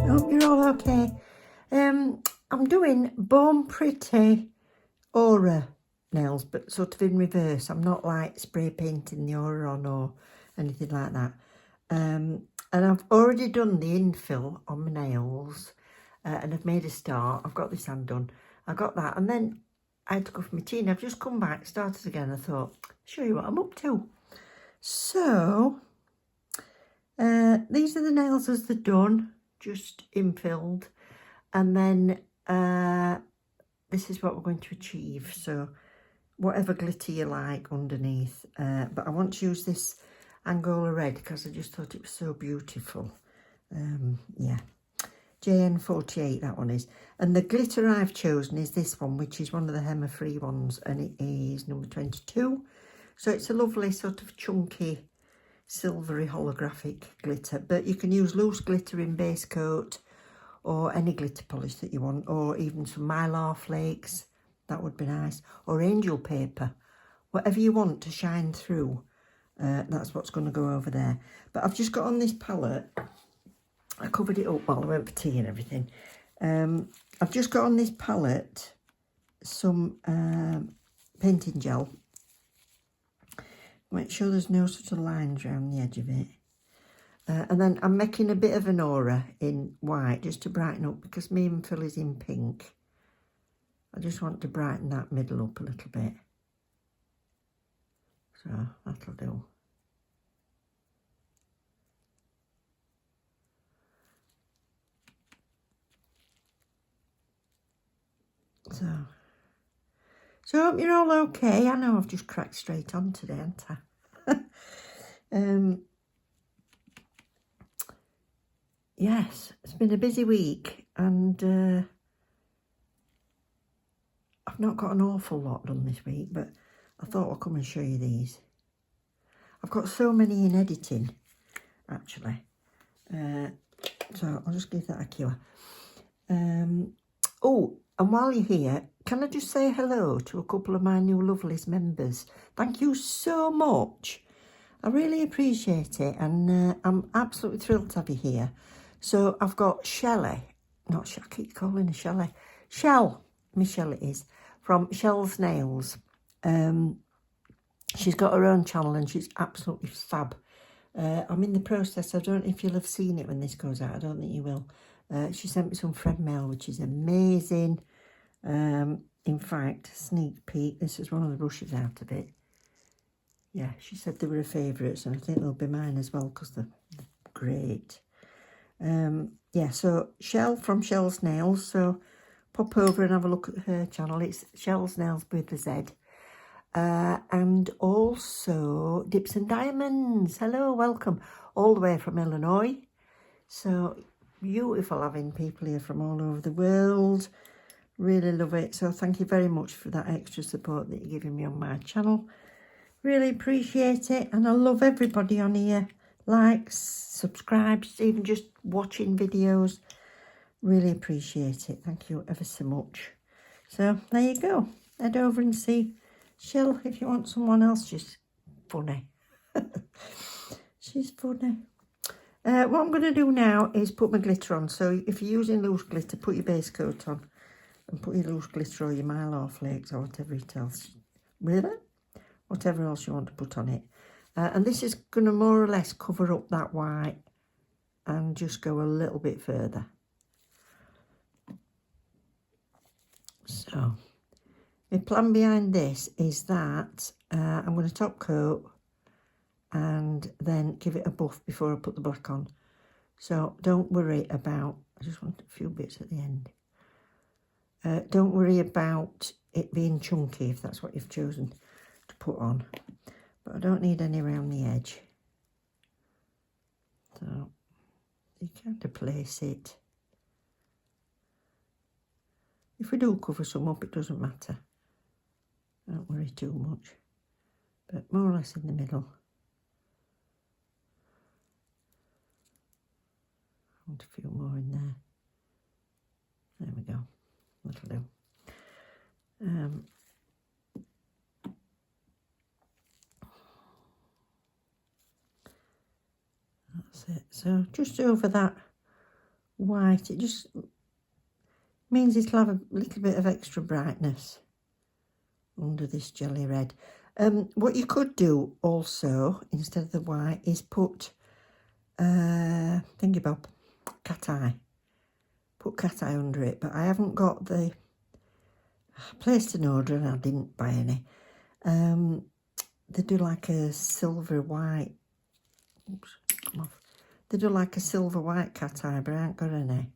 Hope you're all okay. I'm doing Born Pretty aura nails, but sort of in reverse. I'm not like spray painting the aura on or anything like that. And I've already done the infill on my nails, and I've made a start. I've got this hand done. I got that, and then I had to go for my tea, and I've just come back, started again. I thought, show you what I'm up to. So, these are the nails as they're done, just infilled. And then this is what we're going to achieve. So whatever glitter you like underneath. But I want to use this Angola red because I just thought it was so beautiful. Yeah, JN48 that one is. And the glitter I've chosen is this one, which is one of the Hema free ones, and it is number 22. So it's a lovely sort of chunky silvery holographic glitter, but you can use loose glitter in base coat or any glitter polish that you want, or even some mylar flakes, that would be nice, or angel paper, whatever you want to shine through. That's what's going to go over there. But I've just got on this palette, I covered it up while I went for tea and everything. I've just got on this palette some painting gel. Make sure there's no sort of lines around the edge of it. And then I'm making a bit of an aura in white just to brighten up, because my infill is in pink. I just want to brighten that middle up a little bit. So that'll do. So I hope you're all okay. I know I've just cracked straight on today, haven't I? Yes, it's been a busy week, and I've not got an awful lot done this week, but I thought I'll come and show you these. I've got so many in editing, actually. So I'll just give that a cure. Oh, and while you're here, can I just say hello to a couple of my new Lovelies members? Thank you so much. I really appreciate it, and I'm absolutely thrilled to have you here. So I've got Shelley, not Shelley, I keep calling her Shelley. Shell, Michelle it is, from Shellz Nailz. She's got her own channel and she's absolutely fab. I'm in the process, I don't know if you'll have seen it when this goes out, I don't think you will. She sent me some friend mail, which is amazing. In fact, sneak peek, this is one of the brushes out of it. Yeah, she said they were her favourites, and I think they'll be mine as well because they're great. Yeah, so Shell from Shellz Nailz, so pop over and have a look at her channel. It's Shellz Nailz with a Z. And also DipsandDiamonds. Hello, welcome, all the way from Illinois. So beautiful having people here from all over the world. Really love it. So thank you very much for that extra support that you're giving me on my channel. Really appreciate it, and I love everybody on here. Likes, subscribes, even just watching videos. Really appreciate it. Thank you ever so much. So there you go. Head over and see Shell if you want someone else. She's funny. She's funny. What I'm going to do now is put my glitter on. So if you're using loose glitter, put your base coat on and put your loose glitter or your mylar flakes or whatever else. Really? Whatever else you want to put on it. And this is going to more or less cover up that white and just go a little bit further. So, my plan behind this is that I'm going to top coat and then give it a buff before I put the black on. So don't worry about, I just want a few bits at the end. Don't worry about it being chunky if that's what you've chosen to put on. But I don't need any around the edge. So you kind of place it. If we do cover some up, it doesn't matter. Don't worry too much. But more or less in the middle. I want a few more in there. There we go. That'll do. That's it. So just over that white. It just means it'll have a little bit of extra brightness under this jelly red. What you could do also, instead of the white, is put thingy bob, cat eye. Put cat eye under it, but I haven't got the... I placed an order and I didn't buy any. They do like a silver white. Oops, come off. They do like a silver white cat eye, but I haven't got any.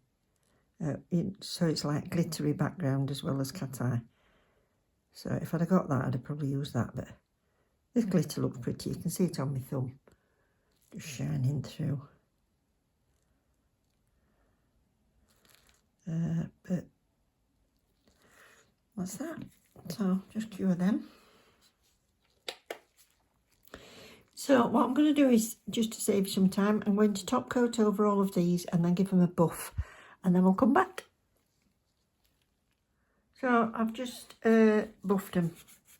So it's like glittery background as well as cat eye. So if I'd have got that, I'd have probably used that. But this glitter looks pretty. You can see it on my thumb, just shining through. But what's that? So just cure them. So what I'm going to do is, just to save some time, I'm going to top coat over all of these and then give them a buff, and then we'll come back. So I've just buffed them,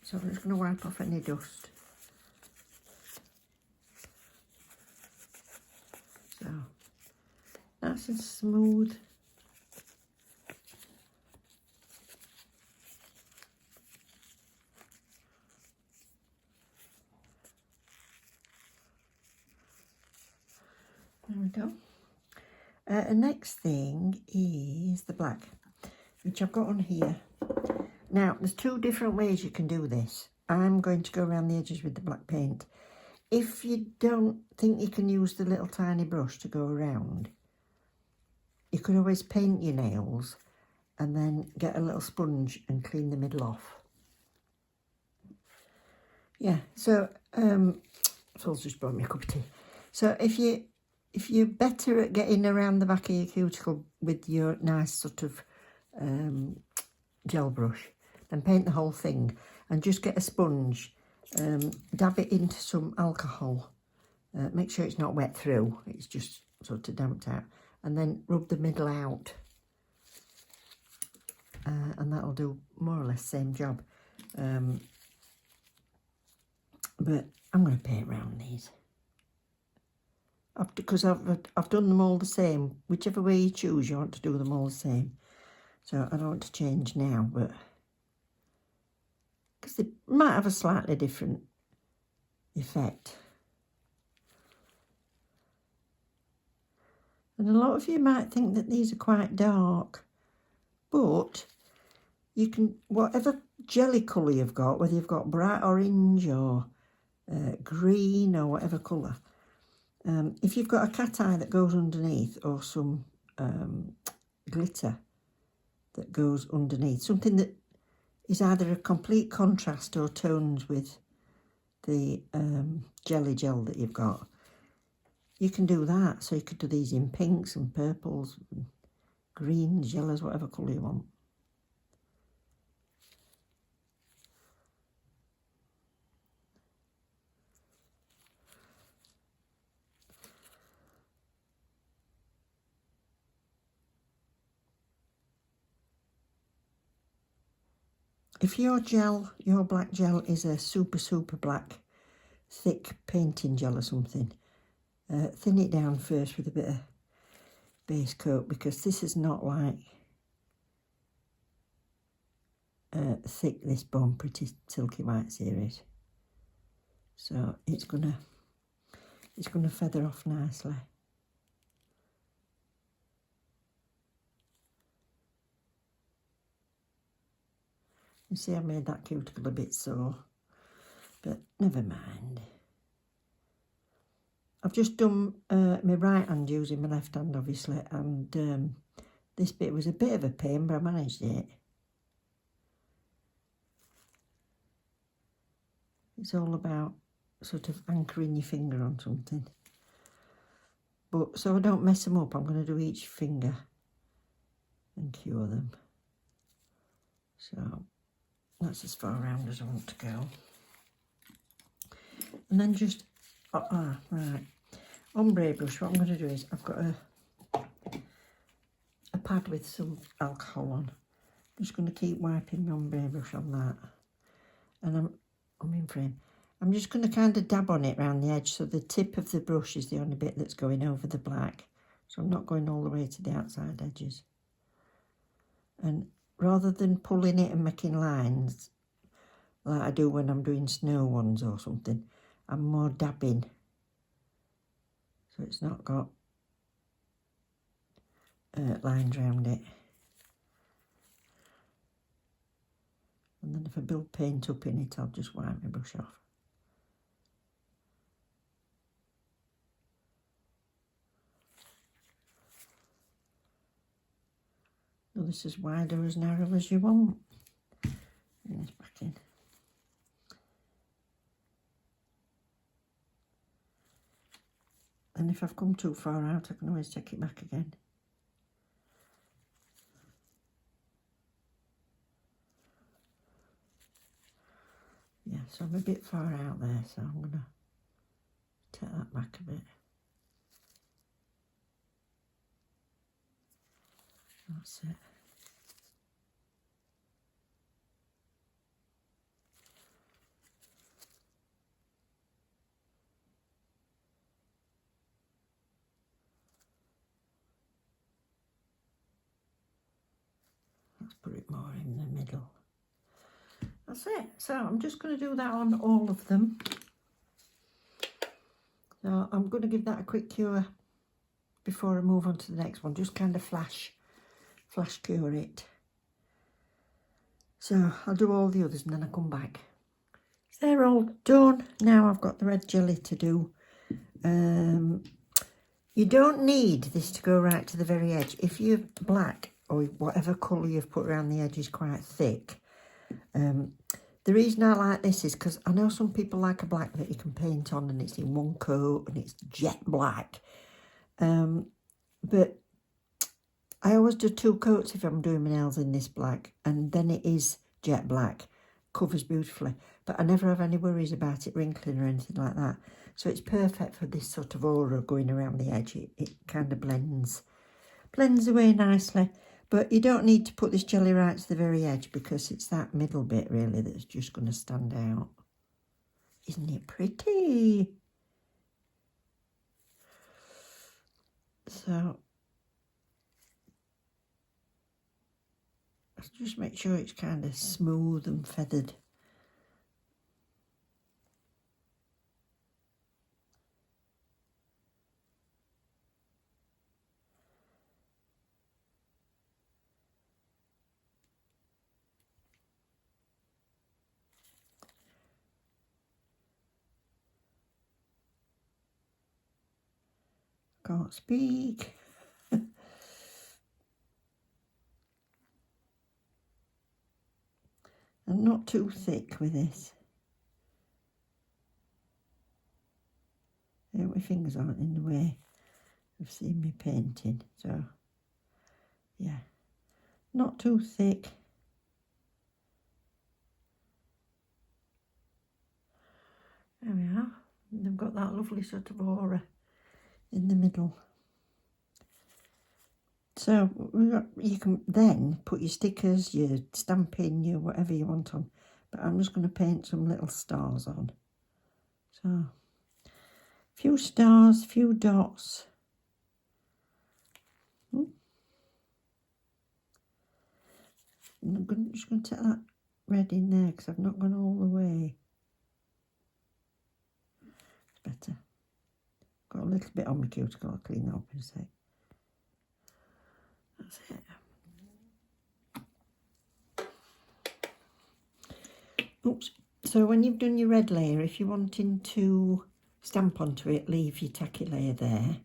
so I'm just going to wipe off any dust. So nice and smooth. There we go. The next thing is the black, which I've got on here. Now, there's two different ways you can do this. I'm going to go around the edges with the black paint. If you don't think you can use the little tiny brush to go around, you could always paint your nails and then get a little sponge and clean the middle off. Yeah, so, Phil's just brought me a cup of tea. So if you're better at getting around the back of your cuticle with your nice sort of gel brush, then paint the whole thing and just get a sponge, dab it into some alcohol, make sure it's not wet through, it's just sort of damped out, and then rub the middle out, and that'll do more or less the same job. But I'm going to paint around these. Because I've done them all the same. Whichever way you choose, you want to do them all the same. So I don't want to change now, but because they might have a slightly different effect. And a lot of you might think that these are quite dark, but you can, whatever jelly colour you've got, whether you've got bright orange or green or whatever colour, if you've got a cat eye that goes underneath, or some glitter that goes underneath, something that is either a complete contrast or tones with the jelly gel that you've got, you can do that. So you could do these in pinks and purples, and greens, yellows, whatever colour you want. If your black gel is a super black, thick painting gel or something, thin it down first with a bit of base coat, because this is not like thick, this Born Pretty Silky White series. So it's gonna feather off nicely. You see, I made that cuticle a bit sore, but never mind. I've just done my right hand using my left hand, obviously, and this bit was a bit of a pain, but I managed it. It's all about sort of anchoring your finger on something. But so I don't mess them up, I'm going to do each finger and cure them. So that's as far around as I want to go. And then just, right, ombre brush, what I'm going to do is, I've got a pad with some alcohol on. I'm just going to keep wiping my ombre brush on that. And I'm in frame. I'm just going to kind of dab on it around the edge, so the tip of the brush is the only bit that's going over the black, So I'm not going all the way to the outside edges. And rather than pulling it and making lines, like I do when I'm doing snow ones or something, I'm more dabbing. So it's not got lines around it. And then if I build paint up in it, I'll just wipe my brush off. Now this is wide or as narrow as you want. Bring this back in. And if I've come too far out, I can always take it back again. Yeah, so I'm a bit far out there, so I'm going to take that back a bit. That's it. Let's put it more in the middle. That's it. So I'm just going to do that on all of them. So I'm going to give that a quick cure before I move on to the next one. Just kind of flash cure it. So I'll do all the others and then I'll come back. They're all done. Now I've got the red jelly to do. You don't need this to go right to the very edge. If you're black or whatever colour you've put around the edge is quite thick. The reason I like this is because I know some people like a black that you can paint on and it's in one coat and it's jet black. But I always do 2 coats if I'm doing my nails in this black, and then it is jet black. Covers beautifully, but I never have any worries about it wrinkling or anything like that. So it's perfect for this sort of aura going around the edge. It kind of blends away nicely. But you don't need to put this jelly right to the very edge because it's that middle bit really that's just going to stand out. Isn't it pretty? So let's just make sure it's kind of smooth and feathered. Can't speak. And not too thick with this. My fingers aren't in the way of seeing me painting, so yeah, not too thick. There we are. And they've got that lovely sort of aura in the middle. So you can then put your stickers, your stamping, your whatever you want on. But I'm just going to paint some little stars on. So, few stars, few dots. I'm just going to take that red in there because I've not gone all the way. It's better. Got a little bit on my cuticle, I'll clean that up in a sec. That's it. Oops. So when you've done your red layer, if you're wanting to stamp onto it, leave your tacky layer there.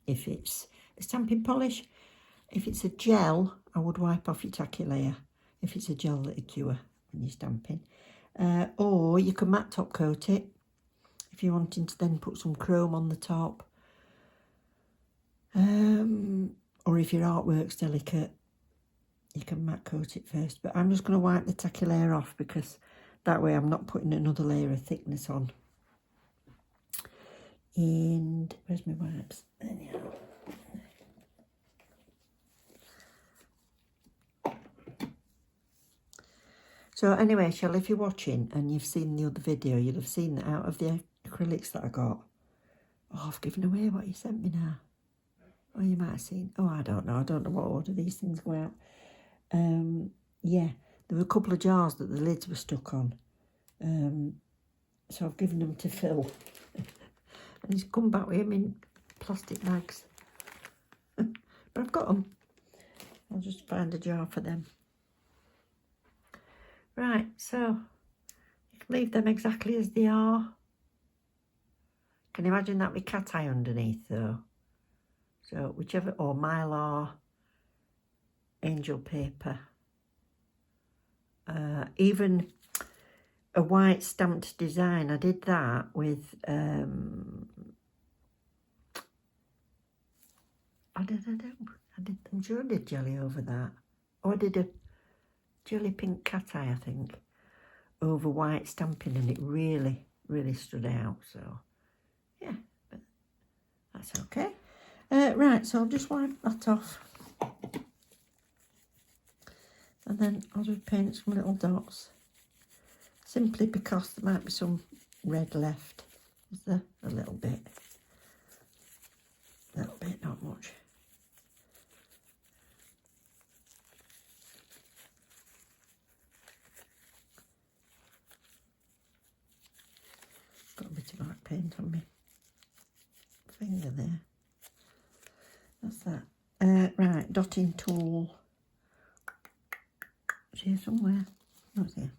If it's a stamping polish, if it's a gel, I would wipe off your tacky layer. If it's a gel that you cure when you're stamping. Or you can matte top coat it. If you're wanting to then put some chrome on the top. Or if your artwork's delicate, you can matte coat it first. But I'm just going to wipe the tacky layer off because that way I'm not putting another layer of thickness on. And where's my wipes? There they are. So anyway, Shell, if you're watching and you've seen the other video, you'll have seen that out of the acrylics that I got. Oh, I've given away what you sent me now. or you might have seen, oh, I don't know what order these things go out. Yeah, there were a couple of jars that the lids were stuck on, so I've given them to Phil. And he's come back with him in plastic bags. But I've got them. I'll just find a jar for them. Right, so you can leave them exactly as they are. Can you imagine that with cat eye underneath though? So whichever, or Mylar, angel paper. Even a white stamped design. I did that with, I'm sure I did jelly over that. Or I did a jelly pink cat eye, I think, over white stamping, and it really, really stood out. So, yeah, but that's okay. Right, so I'll just wipe that off. And then I'll just paint some little dots. Simply because there might be some red left. Is there? A little bit. A little bit, not much. Got a bit of black paint on my finger there. That's that. Right, dotting tool. It's here somewhere. Not here.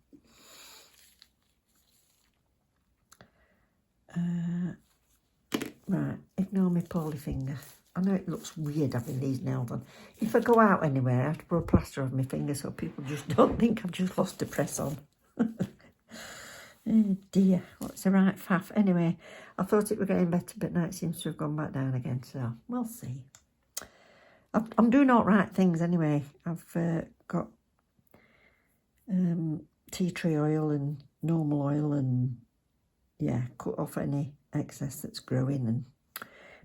Right, ignore my poorly finger. I know it looks weird having these nails on. If I go out anywhere, I have to put a plaster over my finger so people just don't think I've just lost a press on. Oh dear, what's the right faff? Anyway, I thought it were getting better, but now it seems to have gone back down again, so we'll see. I'm doing all right things anyway. I've got tea tree oil and normal oil, and yeah, cut off any excess that's growing, and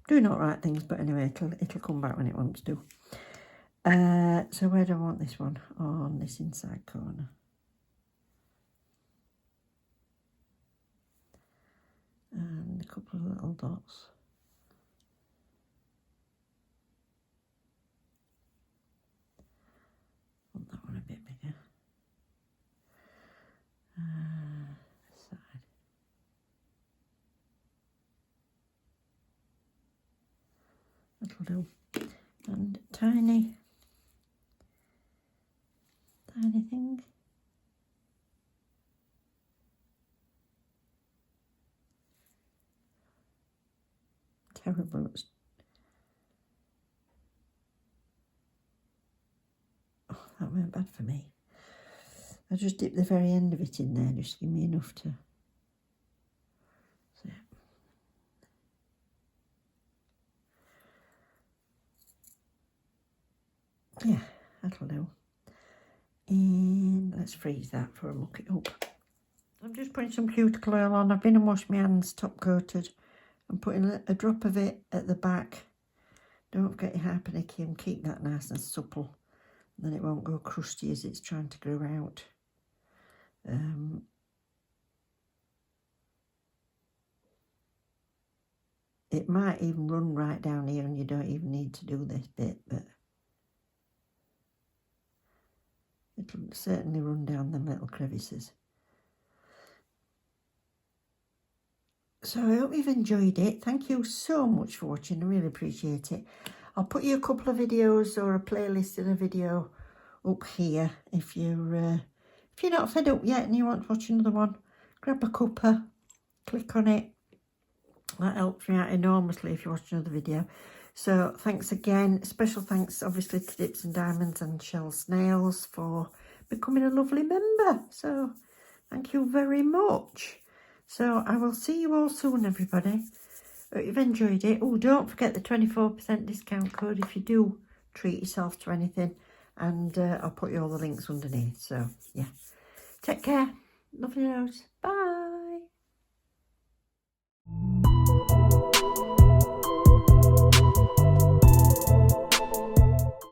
doing all right things. But anyway, it'll come back when it wants to. So where do I want this one? On this inside corner. And a couple of little dots. Want that one a bit bigger. Side. That'll do. And tiny thing. Terrible. Oh, that weren't bad for me. I just dipped the very end of it in there, just to give me enough to see. Yeah, that'll do. And let's freeze that for a muck it up. I'm just putting some cuticle oil on. I've been and washed my hands, top coated. I'm putting a drop of it at the back. Don't forget your hypernicky and keep that nice and supple. Then it won't go crusty as it's trying to grow out. It might even run right down here and you don't even need to do this bit, but it'll certainly run down them little crevices. So I hope you've enjoyed it. Thank you so much for watching. I really appreciate it. I'll put you a couple of videos or a playlist in a video up here. If you're not fed up yet and you want to watch another one, grab a cuppa, click on it. That helps me out enormously if you watch another video. So thanks again. Special thanks obviously to Dips and Diamonds and Shellz Nailz for becoming a lovely member. So thank you very much. So I will see you all soon, everybody. Hope you've enjoyed it. Oh, don't forget the 24% discount code if you do treat yourself to anything. And I'll put you all the links underneath. So, yeah. Take care. Love you loads. Bye.